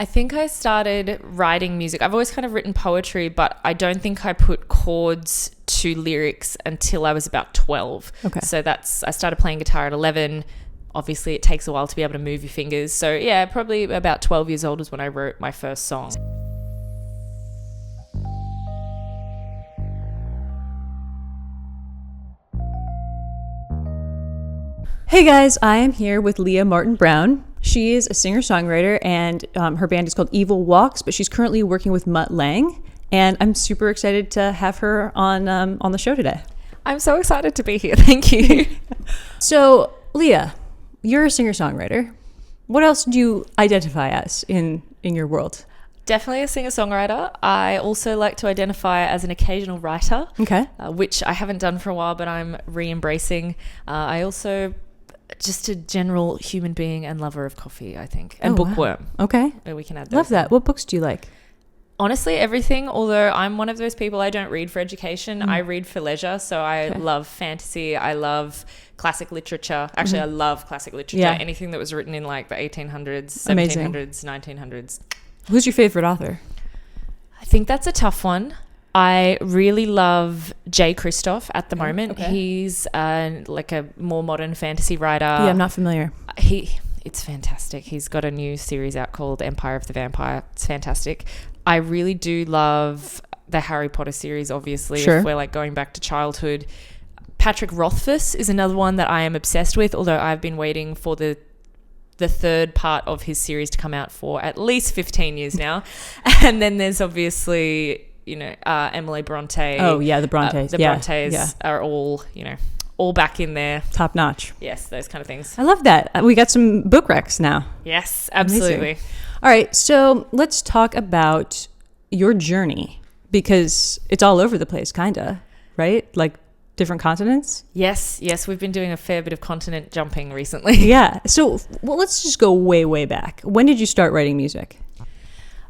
I think I started writing music. I've always kind of written poetry, but I don't think I put chords to lyrics until I was about 12. Okay. So I started playing guitar at 11. Obviously, it takes a while to be able to move your fingers. So yeah, probably about 12 years old is when I wrote my first song. Hey guys, I am here with Leah Martin Brown. She is a singer-songwriter, and her band is called Evol Walks, but she's currently working with Mutt Lange, and I'm super excited to have her on the show today. I'm so excited to be here. Thank you. So, Leah, you're a singer-songwriter. What else do you identify as in your world? Definitely a singer-songwriter. I also like to identify as an occasional writer, Okay. Which I haven't done for a while, but I'm re-embracing. I also just a general human being and lover of coffee, I think, and bookworm. Wow. Okay. We can add those. Love that. What books do you like? Honestly, everything, although I'm one of those people, I don't read for education. I read for leisure. So I love fantasy. I love classic literature. Actually, I love classic literature. Yeah. Anything that was written in like the 1800s, Amazing. 1700s, 1900s. Who's your favorite author? I think that's a tough one. I really love J. Christoph at the moment. Okay. He's like a more modern fantasy writer. Yeah, I'm not familiar. It's fantastic. He's got a new series out called Empire of the Vampire. It's fantastic. I really do love the Harry Potter series, obviously. Sure. If we're like going back to childhood. Patrick Rothfuss is another one that I am obsessed with, although I've been waiting for the third part of his series to come out for at least 15 years now. And then there's obviously, Emily Bronte. Oh, yeah, the Brontes. The Brontes are all, all back in there. Top notch. Yes, those kind of things. I love that. We got some book recs now. Yes, absolutely. Amazing. All right, so let's talk about your journey, because it's all over the place, kind of, right? Like different continents? Yes, we've been doing a fair bit of continent jumping recently. Yeah. So, let's just go way, way back. When did you start writing music?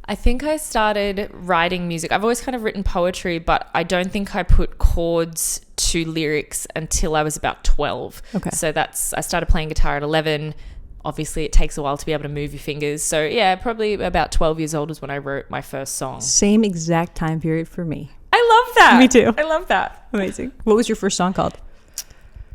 I think I started writing music. I've always kind of written poetry, but I don't think I put chords to lyrics until I was about 12. Okay. So I started playing guitar at 11. Obviously, it takes a while to be able to move your fingers. So yeah, probably about 12 years old is when I wrote my first song. Same exact time period for me. I love that. Me too. I love that. Amazing. What was your first song called?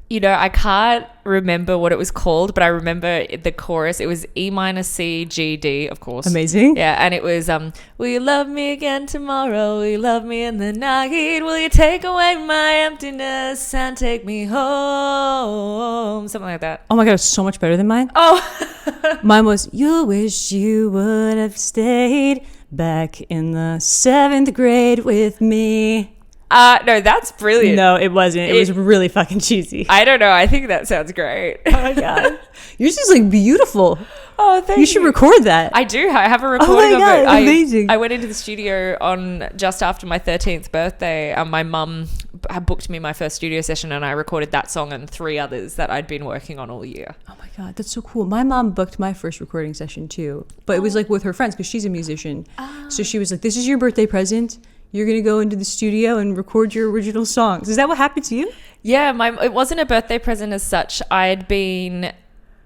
I can't remember what it was called, but I remember the chorus. It was E minor C G D, of course. Amazing. Yeah, and it was will you love me again tomorrow? Will you love me in the night? Will you take away my emptiness and take me home? Something like that. Oh my God, it's so much better than mine. Oh. Mine was, you wish you would have stayed back in the 7th grade with me. No, that's brilliant. No, it wasn't. It was really fucking cheesy. I don't know. I think that sounds great. Oh my God. Yours is like beautiful. Oh, thank you. You should record that. I do. I have a recording of it. Amazing. I went into the studio on just after my 13th birthday. My mum had booked me my first studio session, and I recorded that song and 3 others that I'd been working on all year. Oh my God, that's so cool. My mom booked my first recording session too, but it was like with her friends because she's a musician. So she was like, this is your birthday present. You're going to go into the studio and record your original songs. Is that what happened to you? Yeah, it wasn't a birthday present as such. I'd been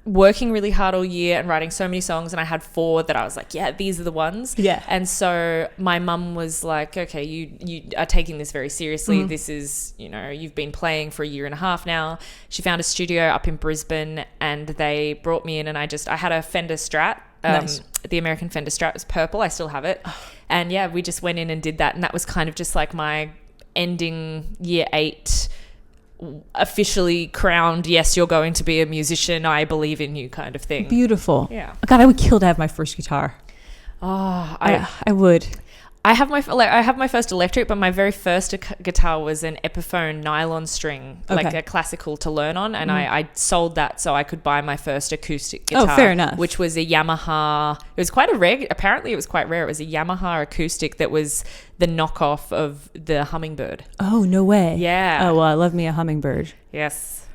working really hard all year and writing so many songs, and I had 4 that I was like, yeah, these are the ones. Yeah. And so my mum was like, okay, you are taking this very seriously. This is, you've been playing for a year and a half now. She found a studio up in Brisbane, and they brought me in, and I had a Fender Strat. Nice. The American Fender Strat was purple. I still have it. And yeah, we just went in and did that. And that was kind of just like my ending year 8, officially crowned, yes, you're going to be a musician, I believe in you kind of thing. Beautiful. Yeah. God, I would kill to have my first guitar. Oh, I would. I have my first electric, but my very first guitar was an Epiphone nylon string, like a classical to learn on, and I sold that so I could buy my first acoustic guitar. Oh, fair enough. Which was a Yamaha. It was quite apparently it was quite rare. It was a Yamaha acoustic that was the knockoff of the Hummingbird. Oh, no way. Yeah. Oh, well, I love me a Hummingbird. Yes.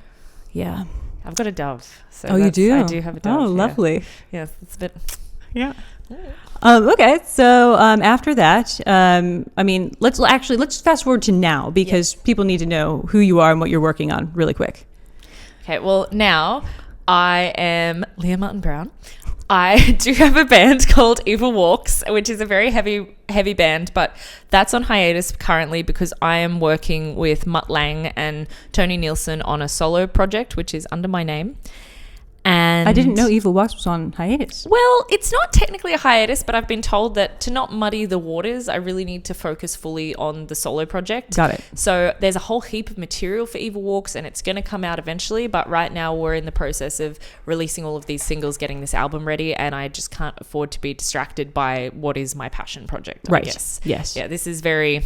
Yeah. I've got a Dove. So you do? I do have a Dove. Oh, lovely. Yes, it's a bit. Yeah. Okay, so after that, let's fast forward to now, because people need to know who you are and what you're working on really quick. Okay, well, now I am Leah Martin Brown. I do have a band called Evol Walks, which is a very heavy band, but that's on hiatus currently because I am working with Mutt Lange and Tony Nielsen on a solo project, which is under my name. And I didn't know Evol Walks was on hiatus. Well, it's not technically a hiatus, but I've been told that to not muddy the waters, I really need to focus fully on the solo project. Got it. So there's a whole heap of material for Evol Walks, and it's going to come out eventually. But right now we're in the process of releasing all of these singles, getting this album ready, and I just can't afford to be distracted by what is my passion project, Right. I guess. Yes. Yeah, this is very...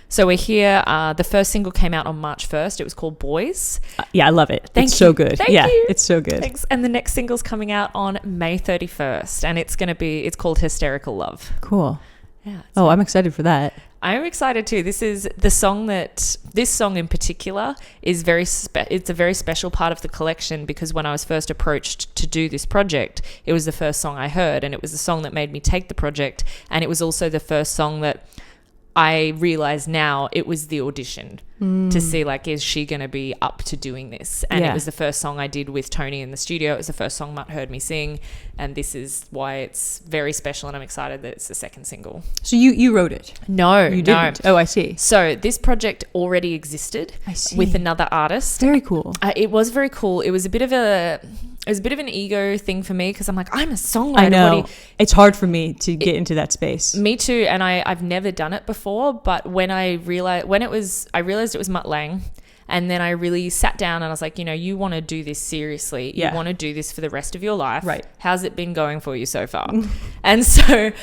So we're here. The first single came out on March 1st. It was called Boys. Yeah, I love it. Thank it's you. so good. Thank yeah, you. it's so good. Thanks. And the next single's coming out on May 31st, and it's called Hysterical Love. Cool. Yeah. Oh, I'm excited for that. I'm excited too. This is the song this song in particular is it's a very special part of the collection because when I was first approached to do this project, it was the first song I heard, and it was the song that made me take the project, and it was also the first song that I realize now it was the audition to see, like, is she going to be up to doing this? And it was the first song I did with Tony in the studio. It was the first song Mutt heard me sing. And this is why it's very special. And I'm excited that it's the second single. So you wrote it? No, You didn't? Oh, I see. So this project already existed I see. with another artist. Very cool. It was very cool. It was a bit of an ego thing for me because I'm like, I'm a songwriter. I know. It's hard for me to get into that space. Me too. And I've never done it before. But when I realized it was Mutt Lange, and then I really sat down and I was like, you want to do this seriously. You want to do this for the rest of your life. Right. How's it been going for you so far? And so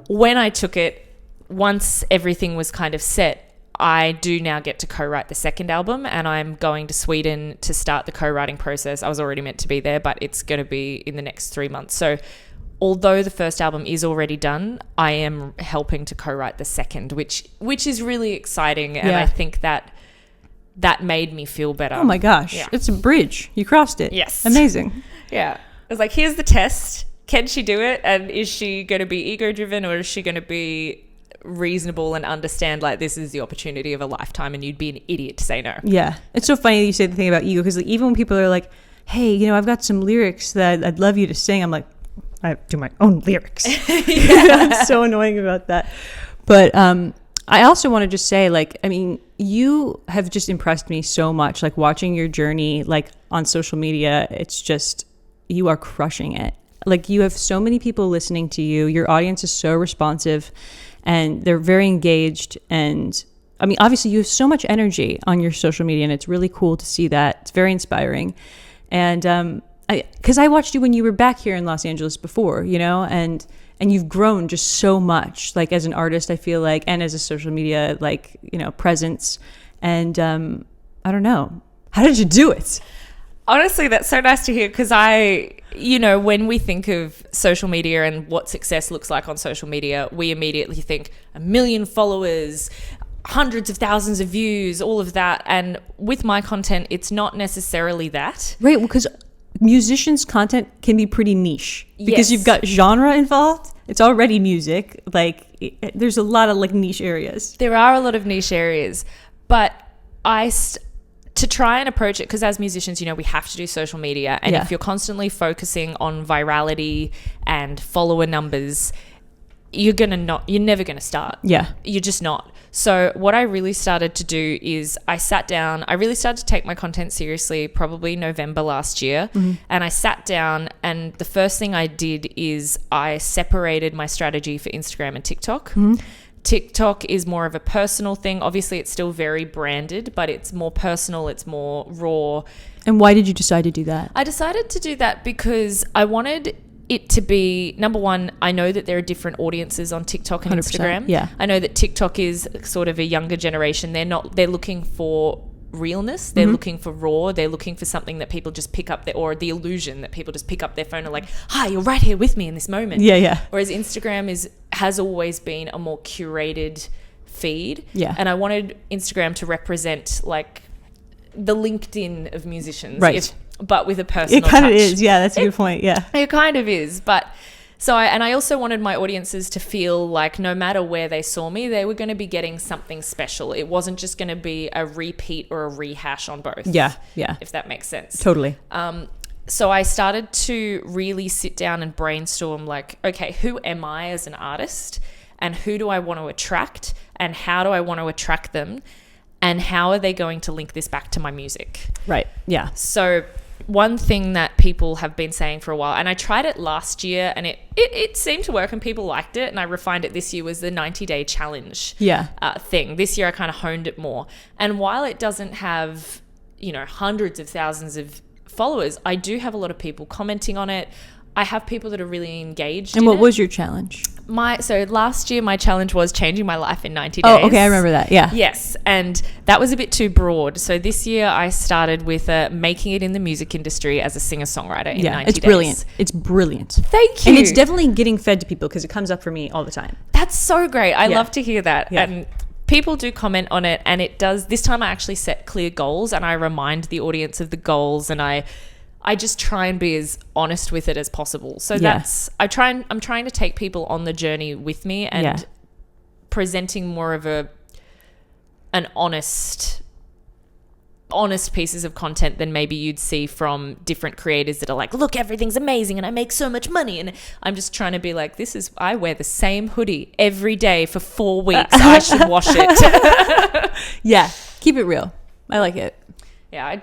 when I took it, once everything was kind of set, I do now get to co-write the second album, and I'm going to Sweden to start the co-writing process. I was already meant to be there, but it's going to be in the next 3 months. So although the first album is already done, I am helping to co-write the second, which is really exciting. And I think that made me feel better. Oh my gosh. Yeah. It's a bridge. You crossed it. Yes. Amazing. Yeah. I was like, here's the test. Can she do it? And is she going to be ego-driven, or is she going to be reasonable and understand, like, this is the opportunity of a lifetime and you'd be an idiot to say no? Yeah. It's so funny that you say the thing about ego, because, like, even when people are like, hey, I've got some lyrics that I'd love you to sing, I'm like, I do my own lyrics. I'm so annoying about that. But I also want to just say, like, I mean, you have just impressed me so much, like, watching your journey, like, on social media. It's just, you are crushing it. Like, you have so many people listening to you. Your audience is so responsive and they're very engaged. And I mean, obviously you have so much energy on your social media, and it's really cool to see that. It's very inspiring. And because I watched you when you were back here in Los Angeles before, and you've grown just so much, like, as an artist, I feel like, and as a social media, like, presence. And I don't know, how did you do it? Honestly, that's so nice to hear, because when we think of social media and what success looks like on social media, we immediately think 1 million followers, hundreds of thousands of views, all of that. And with my content, it's not necessarily that. Right, because musicians' content can be pretty niche because you've got genre involved. It's already music. Like, there's a lot of, like, niche areas. There are a lot of niche areas, but to try and approach it, because as musicians, we have to do social media, and if you're constantly focusing on virality and follower numbers, you're never gonna start. Yeah, you're just not. So what I really started to do is I really started to take my content seriously probably November last year. And I sat down, and the first thing I did is I separated my strategy for Instagram and TikTok. TikTok is more of a personal thing. Obviously, it's still very branded, but it's more personal, it's more raw. And why did you decide to do that? I decided to do that because I wanted it to be, number one, I know that there are different audiences on TikTok and Instagram. Yeah. I know that TikTok is sort of a younger generation. They're looking for realness. They're looking for raw. They're looking for something that people just pick up or the illusion that people just pick up their phone and are like, hi, you're right here with me in this moment. Yeah. Whereas Instagram has always been a more curated feed. Yeah. And I wanted Instagram to represent, like, the LinkedIn of musicians. Right. But with a personal touch. It kind of is. Yeah, that's a good point. Yeah. It kind of is. But I also wanted my audiences to feel like no matter where they saw me, they were going to be getting something special. It wasn't just going to be a repeat or a rehash on both. Yeah. If that makes sense. Totally. so I started to really sit down and brainstorm, like, okay, who am I as an artist, and who do I want to attract, and how do I want to attract them, and how are they going to link this back to my music? Right. Yeah. So one thing that people have been saying for a while, and I tried it last year and it seemed to work and people liked it, and I refined it this year, was the 90-day challenge thing. This year I kind of honed it more. And while it doesn't have, hundreds of thousands of followers, I do have a lot of people commenting on it. I have people that are really engaged. And what was your challenge? So last year my challenge was changing my life in 90 days. Oh, okay, I remember that. Yeah. Yes, and that was a bit too broad. So this year I started with making it in the music industry as a singer-songwriter in 90 days. It's brilliant. It's brilliant. Thank you. And it's definitely getting fed to people because it comes up for me all the time. That's so great. I love to hear that. Yeah. And people do comment on it, and it does. This time I actually set clear goals, and I remind the audience of the goals, and I just try and be as honest with it as possible. So I'm trying to take people on the journey with me and presenting more of an honest pieces of content than maybe you'd see from different creators that are like, look, everything's amazing and I make so much money. And I'm just trying to be like, I wear the same hoodie every day for 4 weeks. I should wash it. Yeah. Keep it real. I like it. Yeah,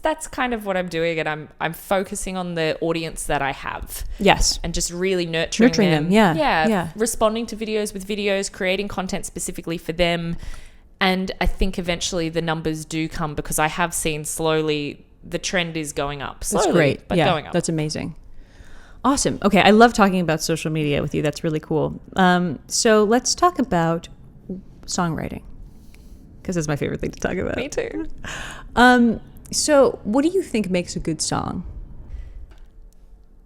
that's kind of what I'm doing, and I'm focusing on the audience that I have. Yes. And just really nurturing them. Yeah. Responding to videos with videos, creating content specifically for them. And I think eventually the numbers do come, because I have seen slowly the trend is going up. Slowly, that's great. But going up. That's amazing. Awesome. Okay, I love talking about social media with you. That's really cool. So let's talk about songwriting, because that's my favorite thing to talk about. Me too. So what do you think makes a good song?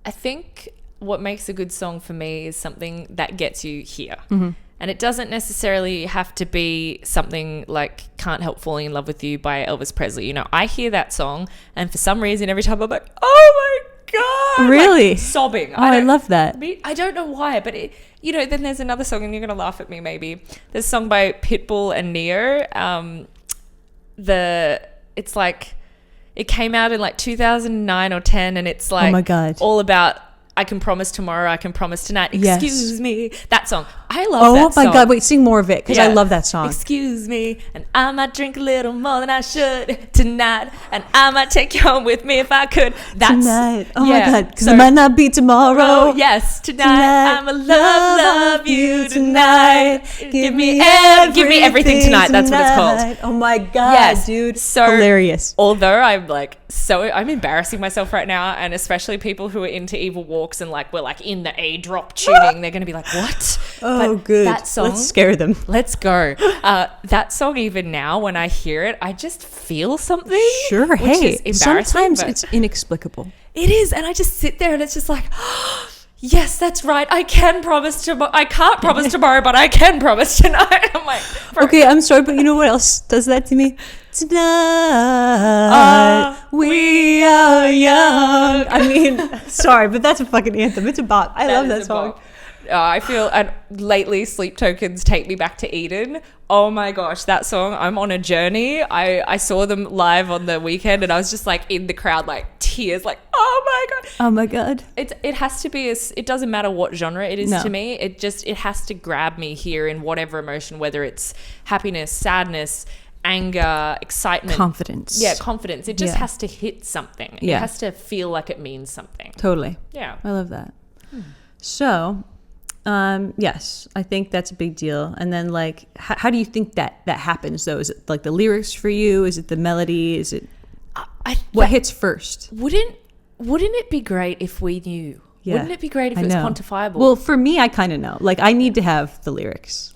I think what makes a good song for me is something that gets you here. Mm-hmm. And it doesn't necessarily have to be something like Can't Help Falling in Love with You by Elvis Presley. I hear that song, and for some reason every time I'm like, oh my God. Really? Like, sobbing. Oh, I love that. I don't know why, but then there's another song, and you're going to laugh at me maybe. There's a song by Pitbull and Neo. It's like, it came out in like 2009 or 10, and it's like, oh my God, all about I can promise tomorrow, I can promise tonight. Excuse me. That song. I love that Oh song. my God, wait, sing more of it, because I love that song. Excuse me, and I might drink a little more than I should tonight, and I might take you home with me if I could. That's tonight. Oh my God, because it might not be tomorrow. Yes, tonight. I'ma love you tonight. Give me everything tonight. That's what it's called. Oh my God, dude. So hilarious. Although I'm embarrassing myself right now, and especially people who are into Evol Walks and we're like in the A drop tuning, they're going to be like, what? Oh, but good. That song, let's scare them. Let's go. That song, even now when I hear it, I just feel something. Sure. Which is embarrassing, sometimes it's inexplicable. It is, and I just sit there and it's just like, yes, that's right. I can't promise tomorrow, but I can promise tonight. I'm like, okay, I'm sorry, but you know what else does that to me? Tonight we are young. I mean, sorry, but that's a fucking anthem. It's a bop. I love that song. I feel, and lately Sleep Tokens Take Me Back to Eden. Oh my gosh, that song, I'm on a journey. I saw them live on the weekend, and I was just like in the crowd, like tears, like, oh my God. Oh my God. It has to be, it doesn't matter what genre it is to me. It has to grab me here in whatever emotion, whether it's happiness, sadness, anger, excitement, confidence. Yeah, confidence. It just has to hit something. It has to feel like it means something. Totally. Yeah. I love that. So, yes, I think that's a big deal. And then how do you think that happens though? Is it like the lyrics for you? Is it the melody? Is it what hits first? Wouldn't it be great if we knew? Yeah. Wouldn't it be great if it was quantifiable? Well, for me, I kind of know. I need to have the lyrics.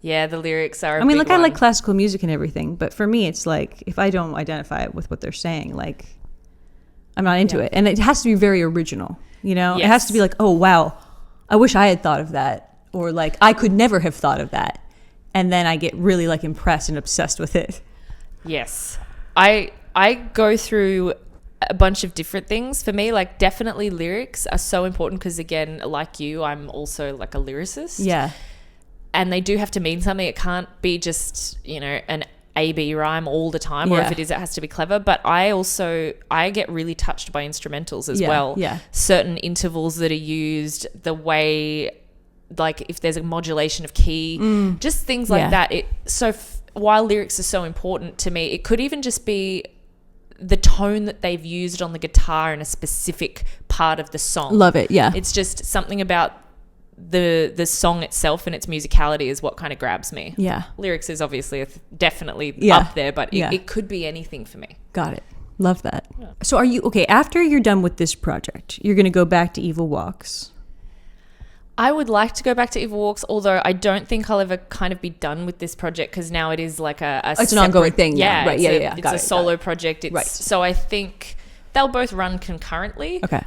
Yeah, the lyrics are. I like classical music and everything, but for me, it's like if I don't identify with what they're saying, I'm not into it, and it has to be very original. It has to be like, oh wow, I wish I had thought of that, or I could never have thought of that, and then I get really impressed and obsessed with it. Yes, I go through a bunch of different things. For me, definitely lyrics are so important because, again, like you, I'm also a lyricist. Yeah. And they do have to mean something. It can't be just, an A-B rhyme all the time, or Yeah. if it is, it has to be clever. But I get really touched by instrumentals as Yeah, well. yeah. Certain intervals that are used, the way, like if there's a modulation of key, just things like Yeah. that. While lyrics are so important to me, it could even just be the tone that they've used on the guitar in a specific part of the song. Love it. Yeah. It's just something about the song itself and its musicality is what kind of grabs me. Yeah. Lyrics is obviously definitely Yeah. up there, but Yeah. it could be anything for me. Got it. Love that. Yeah. So are you, okay, after you're done with this project, you're going to go back to Evol Walks? I would like to go back to Evol Walks, although I don't think I'll ever kind of be done with this project because now it is like it's an ongoing thing now. Yeah, Right. Yeah. It's a solo project. Right. So I think they'll both run concurrently. Okay.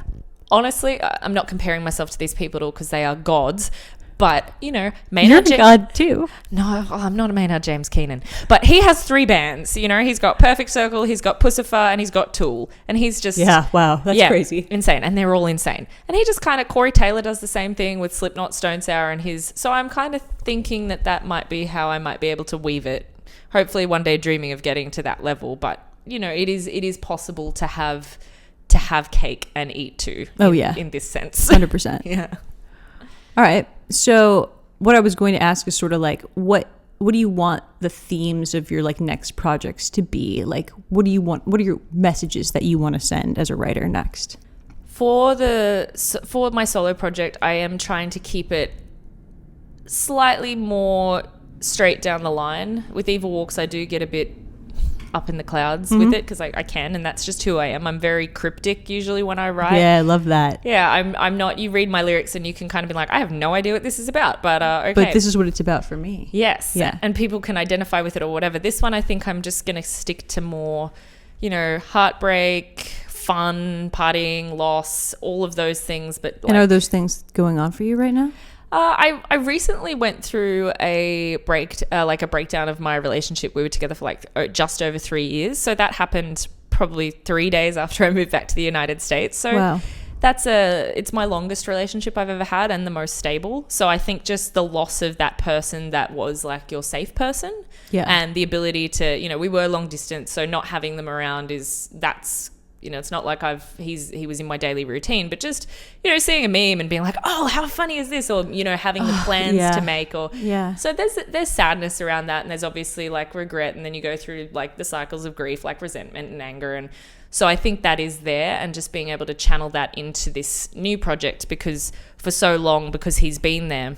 Honestly, I'm not comparing myself to these people at all because they are gods. But, You're Maynard a god too. No, I'm not a Maynard James Keenan. But he has 3 bands. He's got Perfect Circle, he's got Pussifer, and he's got Tool. And he's just... Yeah, wow. That's crazy. Insane. And they're all insane. And he just kind of... Corey Taylor does the same thing with Slipknot, Stone Sour, and his... So I'm kind of thinking that might be how I might be able to weave it. Hopefully one day dreaming of getting to that level. But, it is possible to have cake and eat too. In this sense. 100%. Yeah. All right. So what I was going to ask is sort of like, what do you want the themes of your like next projects to be? Like, what are your messages that you want to send as a writer next? For my solo project, I am trying to keep it slightly more straight down the line. With Evol Walks, I do get a bit up in the clouds with it because I can, and that's just who I am. I'm very cryptic usually when I write. Yeah, I love that. Yeah, I'm not. You read my lyrics and you can kind of be like, I have no idea what this is about, but okay. But this is what it's about for me. Yes. Yeah. And people can identify with it or whatever. This one, I think I'm just gonna stick to more, heartbreak, fun, partying, loss, all of those things. But And are those things going on for you right now? I recently went through a breakdown of my relationship. We were together for just over 3 years. So that happened probably 3 days after I moved back to the United States. So wow. It's my longest relationship I've ever had and the most stable. So I think just the loss of that person that was like your safe person, and the ability to, we were long distance. So not having them around it's not like he was in my daily routine, but just, seeing a meme and being like, oh, how funny is this? Or, having the plans to make so there's sadness around that. And there's obviously like regret. And then you go through like the cycles of grief, like resentment and anger. And so I think that is there, and just being able to channel that into this new project, because for so long, because he's been there,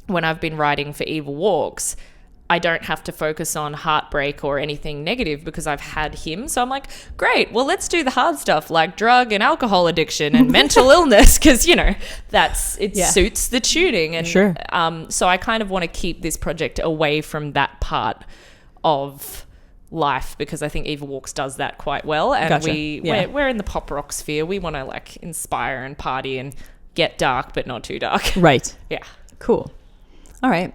when I've been writing for Evol Walks, I don't have to focus on heartbreak or anything negative because I've had him. So I'm like, great, well, let's do the hard stuff like drug and alcohol addiction and mental illness, because, suits the tuning. And sure. So I kind of want to keep this project away from that part of life, because I think Evol Walks does that quite well. And Gotcha. we're in the pop rock sphere. We want to like inspire and party and get dark, but not too dark. Right. Yeah. Cool. All right.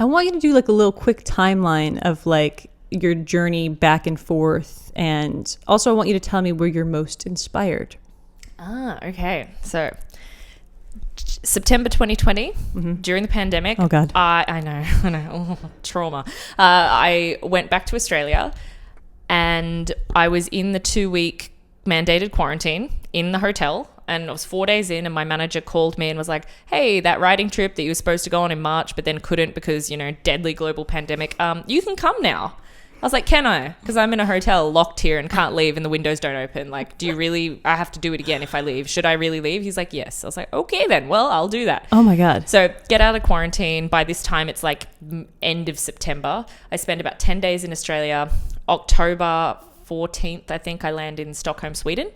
I want you to do like a little quick timeline of like your journey back and forth. And also I want you to tell me where you're most inspired. Okay. So September 2020, during the pandemic. Oh, God. I know. Oh, trauma. I went back to Australia, and I was in the 2-week mandated quarantine in the hotel. And I was 4 days in, and my manager called me and was like, hey, that writing trip that you were supposed to go on in March but then couldn't because, deadly global pandemic, you can come now. I was like, can I? Because I'm in a hotel locked here and can't leave and the windows don't open. Like, I have to do it again if I leave. Should I really leave? He's like, yes. I was like, okay then. Well, I'll do that. Oh my God. So get out of quarantine. By this time, it's like end of September. I spend about 10 days in Australia. October 14th, I think I land in Stockholm, Sweden.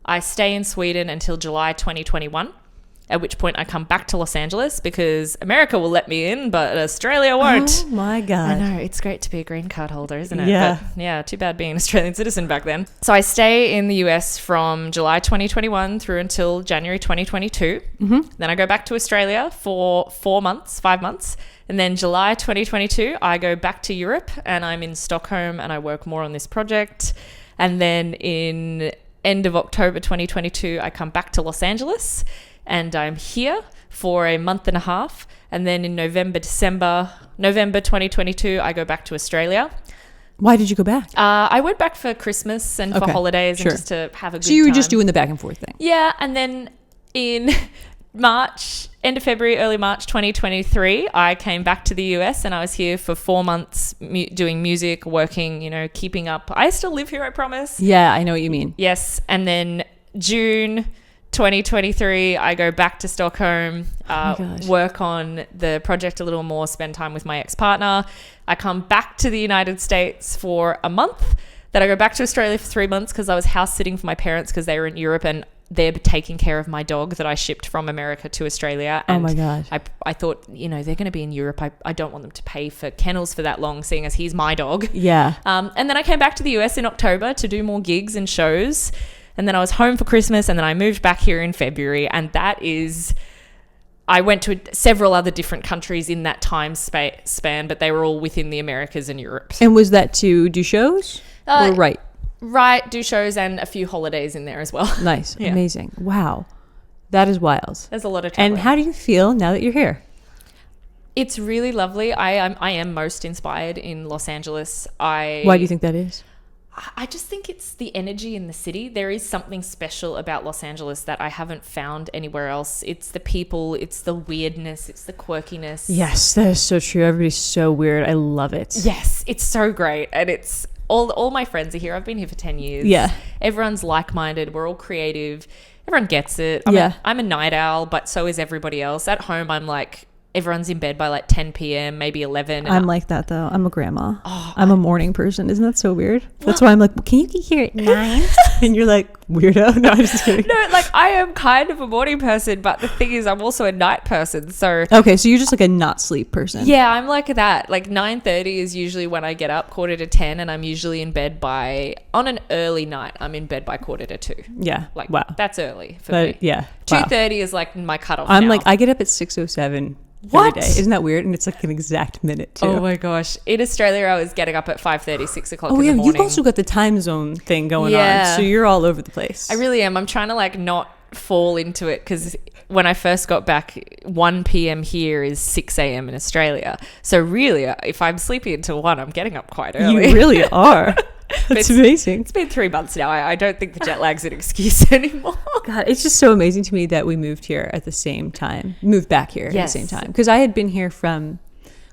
I stay in Sweden until July 2021, at which point I come back to Los Angeles because America will let me in, but Australia won't. Oh my God. I know, it's great to be a green card holder, isn't it? Yeah. But yeah, too bad being an Australian citizen back then. So I stay in the US from July 2021 through until January 2022. Then I go back to Australia for 5 months. And then July 2022, I go back to Europe and I'm in Stockholm and I work more on this project. And then in end of October 2022, I come back to Los Angeles and I'm here for a month and a half. And then in November 2022, I go back to Australia. Why did you go back? I went back for Christmas and for holidays and just to have a good time. So you were just doing the back and forth thing. Yeah, and then in March, end of February, early March 2023, I came back to the US and I was here for 4 months doing music, working, keeping up. I still live here, I promise. Yeah, I know what you mean. Yes, and then June 2023, I go back to Stockholm, work on the project a little more, spend time with my ex-partner. I come back to the United States for a month. Then I go back to Australia for 3 months because I was house sitting for my parents because they were in Europe and they're taking care of my dog that I shipped from America to Australia. And oh my God. I thought, they're going to be in Europe. I don't want them to pay for kennels for that long, seeing as he's my dog. Yeah. And then I came back to the US in October to do more gigs and shows. And then I was home for Christmas and then I moved back here in February. And I went to several other different countries in that time span, but they were all within the Americas and Europe. And was that to do shows or write? Write, do shows, and a few holidays in there as well. Nice. Yeah. Amazing. Wow. That is wild. There's a lot of traveling. And how do you feel now that you're here? It's really lovely. I am most inspired in Los Angeles. Why do you think that is? I just think it's the energy in the city. There is something special about Los Angeles that I haven't found anywhere else. It's the people, it's the weirdness, it's the quirkiness. Yes, that is so true. Everybody's so weird. I love it. Yes, it's so great. And it's all my friends are here. I've been here for 10 years. Yeah. Everyone's like-minded. We're all creative. Everyone gets it. I'm a night owl, but so is everybody else. At home, I'm like, everyone's in bed by like 10 p.m, maybe 11. I'm like that though. I'm a grandma. I'm a morning person. Isn't that so weird? That's why I'm like, well, can you get here at 9? And you're like, weirdo. No, I'm just kidding. No, like I am kind of a morning person, but the thing is I'm also a night person. So okay, so you're just like a not sleep person. Yeah, I'm like that. Like 9:30 is usually when I get up, 9:45, and I'm usually in bed on an early night, I'm in bed by 2:45. Yeah. Like wow. That's early for me. Yeah. 2:30 is like my cutoff. I'm now. like, I get up at 6:07. What? Every day. Isn't that weird? And it's like an exact minute too. Oh my gosh. In Australia, I was getting up at 5:30, 6 o'clock in the morning. You've also got the time zone thing going on. So you're all over the place. I really am. I'm trying to like not fall into it because when I first got back, 1 p.m. here is 6 a.m. in Australia. So really, if I'm sleeping until 1, I'm getting up quite early. You really are. That's amazing. It's been 3 months now. I don't think the jet lag's an excuse anymore. God, it's just so amazing to me that we moved here at the same time. Moved back here at the same time. Because I had been here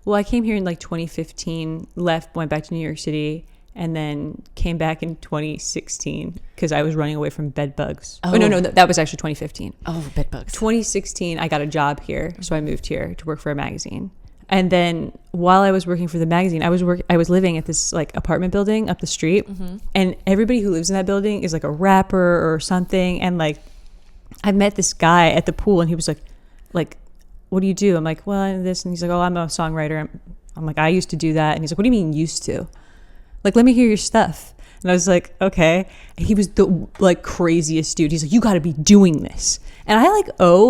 I came here in like 2015, went back to New York City, and then came back in 2016 because I was running away from bed bugs. Oh, no, that was actually 2015. Oh, bed bugs. 2016, I got a job here. So I moved here to work for a magazine. And then while I was working for the magazine, I was living at this like apartment building up the street, and everybody who lives in that building is like a rapper or something. And like, I met this guy at the pool, and he was like, what do you do? I'm like, well, I'm this, and he's like, oh, I'm a songwriter. I'm like, I used to do that, and he's like, what do you mean used to? Like, let me hear your stuff. And I was like, okay. And he was the like craziest dude. He's like, you got to be doing this, and I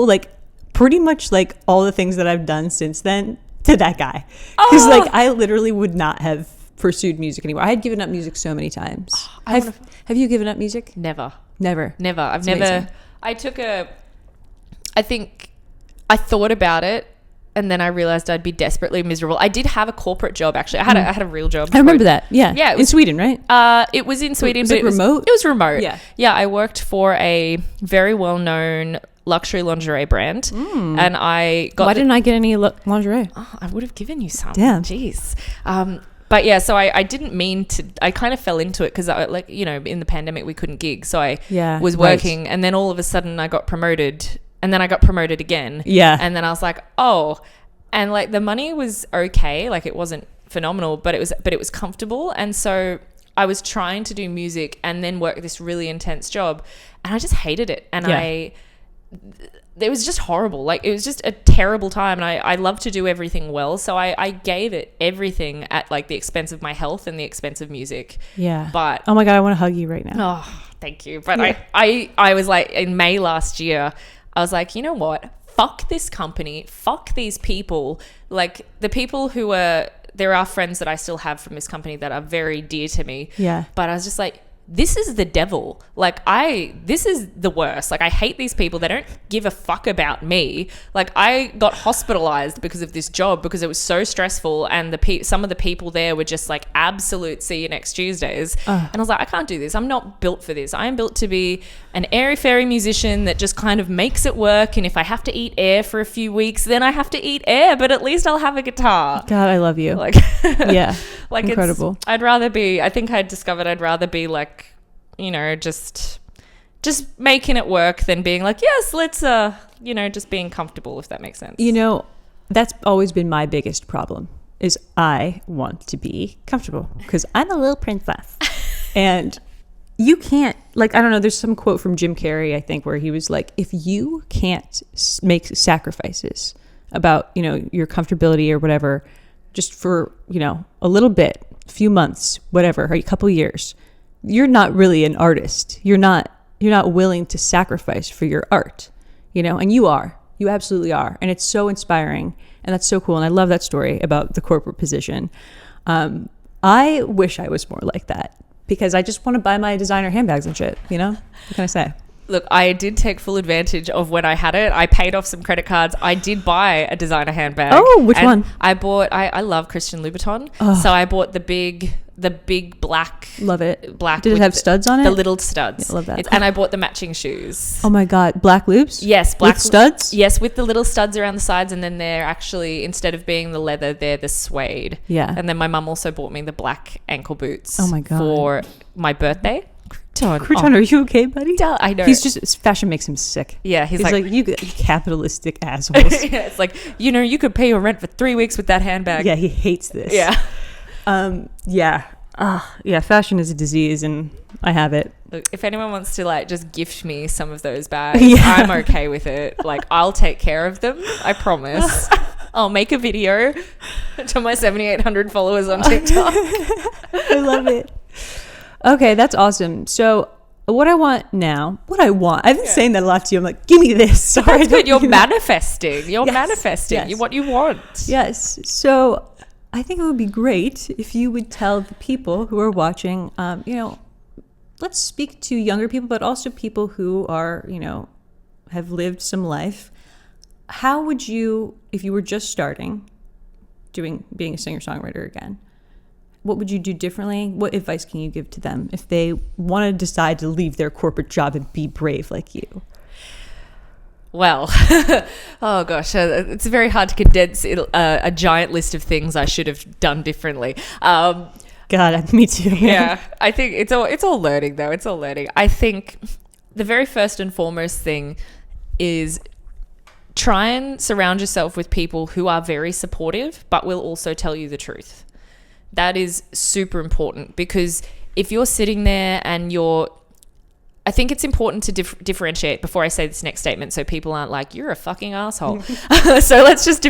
like pretty much like all the things that I've done since then to that guy, because like I literally would not have pursued music anymore. I had given up music so many times. Have you given up music? Never. It's Never. amazing. I think I thought about it, and then I realized I'd be desperately miserable. I did have a corporate job, actually. I had a real job. I remember that. Yeah. Yeah. In Sweden, right? It was in Sweden. Was it remote? It was remote. Yeah. Yeah. I worked for a very well-known luxury lingerie brand, and I got. Why didn't I get any lingerie? Oh, I would have given you some. Damn. Jeez. But yeah, so I didn't mean to. I kind of fell into it because in the pandemic we couldn't gig, so I was working, and then all of a sudden I got promoted, and then I got promoted again. Yeah. And then I was like, oh, and like the money was okay, like it wasn't phenomenal, but it was comfortable, and so I was trying to do music and then work this really intense job, and I just hated it, and it was just horrible. Like it was just a terrible time, and I love to do everything well, so I gave it everything at like the expense of my health and the expense of music. Yeah. But oh my God, I want to hug you right now. Oh, thank you. But I was like, in May last year, I was like, you know what? Fuck this company. Fuck these people. Like the people there are friends that I still have from this company that are very dear to me. Yeah. But I was just like, this is the devil. Like, this is the worst. Like, I hate these people. They don't give a fuck about me. Like, I got hospitalized because of this job because it was so stressful, and some of the people there were just like absolute see you next Tuesdays. And I was like, I can't do this. I'm not built for this. I am built to be an airy-fairy musician that just kind of makes it work, and if I have to eat air for a few weeks, then I have to eat air, but at least I'll have a guitar. God, I love you. Like, yeah, like incredible. I think I'd discovered I'd rather be like, just making it work than being like, yes, let's just being comfortable, if that makes sense. That's always been my biggest problem, is I want to be comfortable because I'm a little princess. And you can't, like, I don't know, there's some quote from Jim Carrey, I think, where he was like, if you can't make sacrifices about, your comfortability or whatever, just for, a little bit, a few months, whatever, or a couple years, you're not really an artist. You're not willing to sacrifice for your art, and you absolutely are. And it's so inspiring, and that's so cool. And I love that story about the corporate position. I wish I was more like that, because I just want to buy my designer handbags and shit, what can I say? Look, I did take full advantage of when I had it. I paid off some credit cards. I did buy a designer handbag. Oh, which one? I love Christian Louboutin. Oh. So I bought the big black. Love it. Black. Did it have studs on it? The little studs. Yeah, love that. And I bought the matching shoes. Oh my God. Black loops? Yes. Black with studs? Yes, with the little studs around the sides. And then they're actually, instead of being the leather, they're the suede. Yeah. And then my mum also bought me the black ankle boots. Oh my God. For my birthday. Crouton, are you okay, buddy? I know. Fashion makes him sick. Yeah, he's like, you capitalistic assholes. Yeah, it's like, you could pay your rent for 3 weeks with that handbag. Yeah, he hates this. Yeah. Yeah, fashion is a disease, and I have it. Look, if anyone wants to just gift me some of those bags, I'm okay with it. Like, I'll take care of them. I promise. I'll make a video to my 7,800 followers on TikTok. I love it. Okay, that's awesome. So what I want now, I've been saying that a lot to you. I'm like, give me this. Sorry, that's good. You're manifesting. You're manifesting. Yes. What you want. Yes. So I think it would be great if you would tell the people who are watching, let's speak to younger people, but also people who are, have lived some life. How would you, if you were just starting being a singer-songwriter again, what would you do differently? What advice can you give to them if they want to decide to leave their corporate job and be brave like you? Well, oh gosh, it's very hard to condense a giant list of things I should have done differently. God, me too. Yeah, I think it's all learning though. It's all learning. I think the very first and foremost thing is try and surround yourself with people who are very supportive, but will also tell you the truth. That is super important, because if you're sitting there and I think it's important to differentiate before I say this next statement, so people aren't like, you're a fucking asshole. So let's just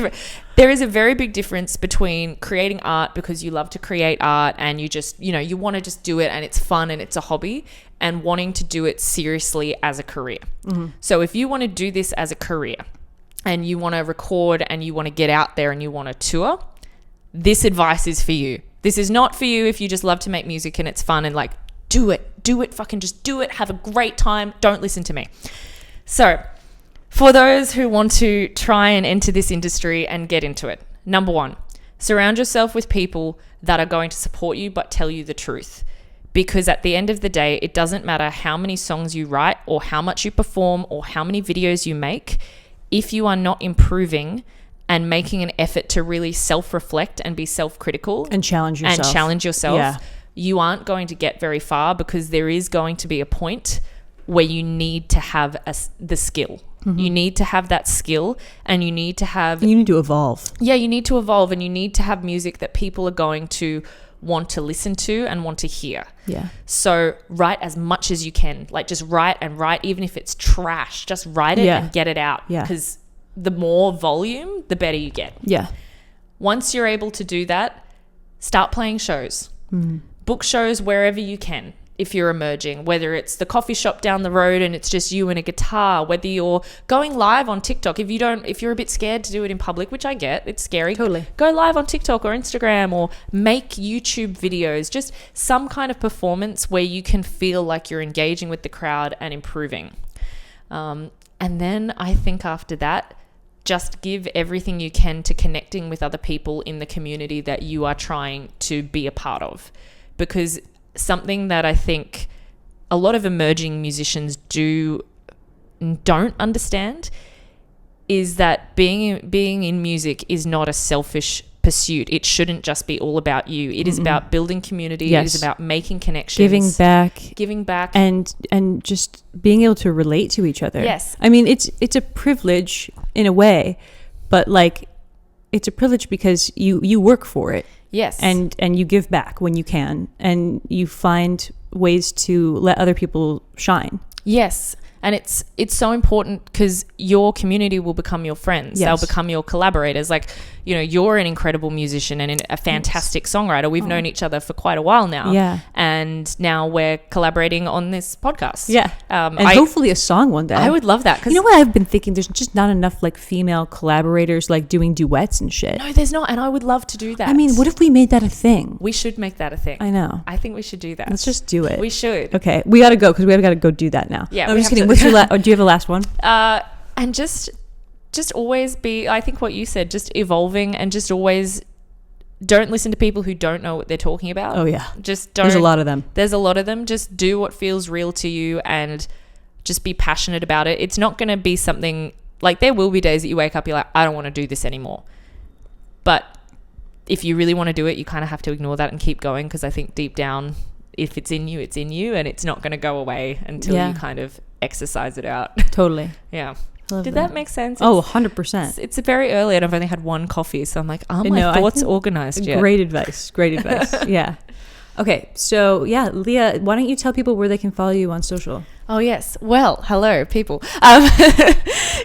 there is a very big difference between creating art because you love to create art and you just, you want to just do it and it's fun and it's a hobby, and wanting to do it seriously as a career. Mm-hmm. So if you want to do this as a career and you want to record and you want to get out there and you want to tour, this advice is for you. This is not for you if you just love to make music and it's fun and like, do it, fucking just do it. Have a great time. Don't listen to me. So for those who want to try and enter this industry and get into it, number one, surround yourself with people that are going to support you but tell you the truth. Because at the end of the day, it doesn't matter how many songs you write or how much you perform or how many videos you make. If you are not improving and making an effort to really self-reflect and be self-critical and challenge yourself, yeah, you aren't going to get very far, because there is going to be a point where you need to have the skill. Mm-hmm. You need to have that skill, and you need to evolve. Yeah, you need to evolve, and you need to have music that people are going to want to listen to and want to hear. Yeah. So write as much as you can. Like, just write and write, even if it's trash, just write it and get it out. Yeah. Because the more volume, the better you get. Yeah. Once you're able to do that, start playing shows. Mm. Book shows wherever you can. if you're emerging, whether it's the coffee shop down the road and it's just you and a guitar, whether you're going live on TikTok. If you're a bit scared to do it in public, which I get, it's scary. Totally. Go live on TikTok or Instagram, or make YouTube videos, just some kind of performance where you can feel like you're engaging with the crowd and improving. And then I think after that, just give everything you can to connecting with other people in the community that you are trying to be a part of. Because something that I think a lot of emerging musicians don't understand is that being in music is not a selfish pursuit. It shouldn't just be all about you. It is about building community. Yes. It is about making connections, giving back, and just being able to relate to each other. Yes. I mean, it's a privilege in a way, but like, it's a privilege because you work for it. Yes. And you give back when you can, and you find ways to let other people shine. Yes. And it's so important because your community will become your friends. Yes. They'll become your collaborators. Like, you know, you're an incredible musician and a fantastic songwriter. We've known each other for quite a while now. Yeah. And now we're collaborating on this podcast. Yeah. And hopefully a song one day. I would love that. You know what I've been thinking? There's just not enough like female collaborators like doing duets and shit. No, there's not. And I would love to do that. I mean, what if we made that a thing? We should make that a thing. I know. I think we should do that. Let's just do it. We should. Okay. We got to go because we got to go do that now. Yeah. I'm just kidding. What's your do you have a last one? And just always be, I think what you said, just evolving, and just always don't listen to people who don't know what they're talking about. Oh yeah. Just don't. There's a lot of them. Just do what feels real to you and just be passionate about it. It's not going to be something like, there will be days that you wake up, you're like, I don't want to do this anymore. But if you really want to do it, you kind of have to ignore that and keep going, because I think deep down, if it's in you, and it's not going to go away until you kind of exercise it out. Totally. Yeah. Did that make sense? Oh, 100%. It's very early and I've only had one coffee, so I'm like, are my thoughts organized yet? Great advice. Yeah. Okay, so yeah, Leah, why don't you tell people where they can follow you on social? Oh, yes. Well, hello, people.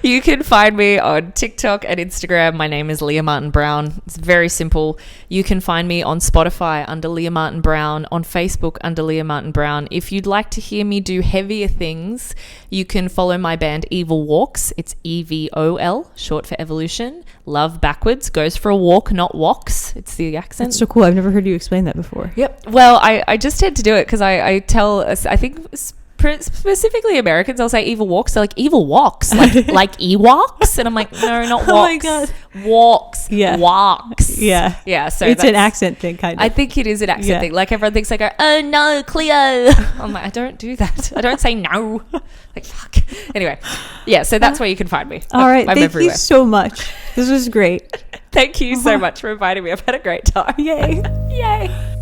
You can find me on TikTok and Instagram. My name is Leah Martin Brown. It's very simple. You can find me on Spotify under Leah Martin Brown, on Facebook under Leah Martin Brown. If you'd like to hear me do heavier things, you can follow my band Evol Walks. It's EVOL, short for evolution. Love backwards, goes for a walk, not walks. It's the accent. That's so cool. I've never heard you explain that before. Yep. Well, I just tend to do it because I tell, I think specifically Americans, I'll say Evol Walks. They're like, Evol Walks? Like Ewoks? And I'm like, no, not walks. Oh my God. Walks. Yeah. Walks. Yeah. Yeah. So it's an accent thing, kind of. I think it is an accent thing. Like, everyone thinks I go, oh no, Cleo. I'm like, I don't do that. I don't say no. Like, fuck. Anyway. Yeah. So that's where you can find me. All right. I'm Thank everywhere. you so much. This was great. Thank you so much for inviting me. I've had a great time. Yay. Yay.